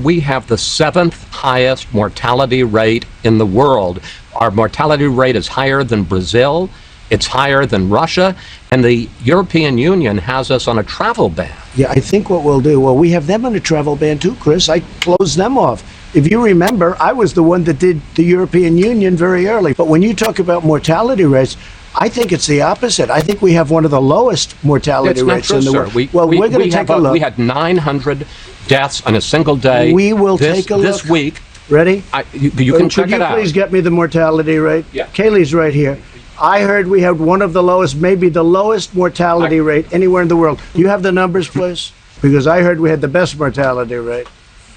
we have the 7th highest mortality rate in the world. Our mortality rate is higher than Brazil, it's higher than Russia, and the European Union has us on a travel ban. Yeah, I think what we'll do, well, we have them on a travel ban too, Chris. I closed them off. If you remember, I was the one that did the European Union very early. But when you talk about mortality rates, I think it's the opposite. I think we have one of the lowest mortality rates in the world. We're going to take a look. We had 900 deaths on a single day. We will take a look. This week. Ready? You can check it out. Could you please get me the mortality rate? Yeah. Kaylee's right here. I heard we had one of the lowest, maybe the lowest mortality rate anywhere in the world. Do you have the numbers, please? Because I heard we had the best mortality rate.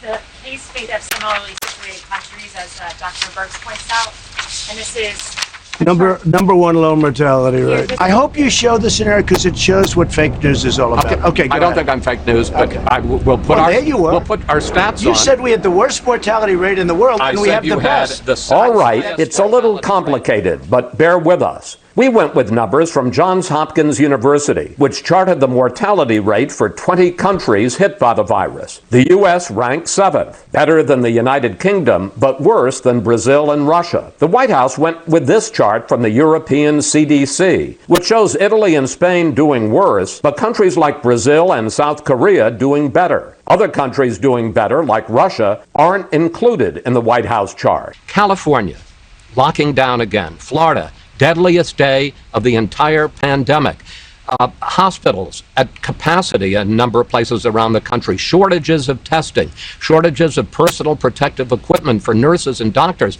The case rate of similarly situated countries, as Dr. Burks points out, and this is number one low mortality rate. I hope you show the scenario because it shows what fake news is all about. Okay, go I don't ahead. think I'm fake news, but Okay. we'll put Well, we'll put our stats on. You said we had the worst mortality rate in the world, and we have the best. All right, it's a little complicated, but bear with us. We went with numbers from Johns Hopkins University, which charted the mortality rate for 20 countries hit by the virus. The U.S. ranked 7th, better than the United Kingdom, but worse than Brazil and Russia. The White House went with this chart from the European CDC, which shows Italy and Spain doing worse, but countries like Brazil and South Korea doing better. Other countries doing better, like Russia, aren't included in the White House chart. California, locking down again. Florida, deadliest day of the entire pandemic. Hospitals at capacity in a number of places around the country. Shortages of testing, shortages of personal protective equipment for nurses and doctors.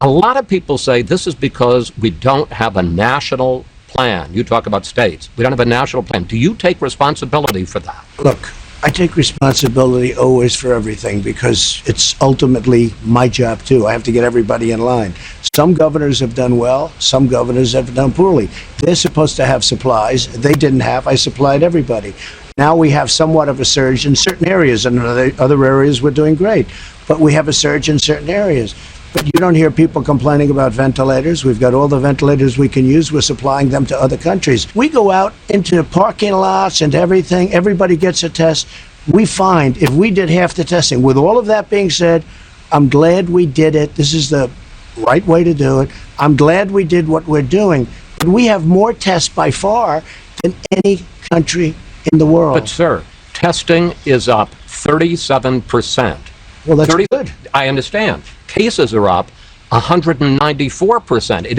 A lot of people say this is because we don't have a national plan. You talk about states. We don't have a national plan. Do you take responsibility for that? Look, I take responsibility always for everything because it's ultimately my job too. I have to get everybody in line. Some governors have done well, some governors have done poorly. They're supposed to have supplies. They didn't have. I supplied everybody. Now we have somewhat of a surge in certain areas, and in other areas we're doing great. But we have a surge in certain areas. But you don't hear people complaining about ventilators. We've got all the ventilators we can use. We're supplying them to other countries. We go out into parking lots and everything. Everybody gets a test. We find if we did half the testing, with all of that being said, I'm glad we did it. This is the right way to do it. I'm glad we did what we're doing. But we have more tests by far than any country in the world. But, sir, testing is up 37%. Well, that's good. I understand. Cases are up 194%. It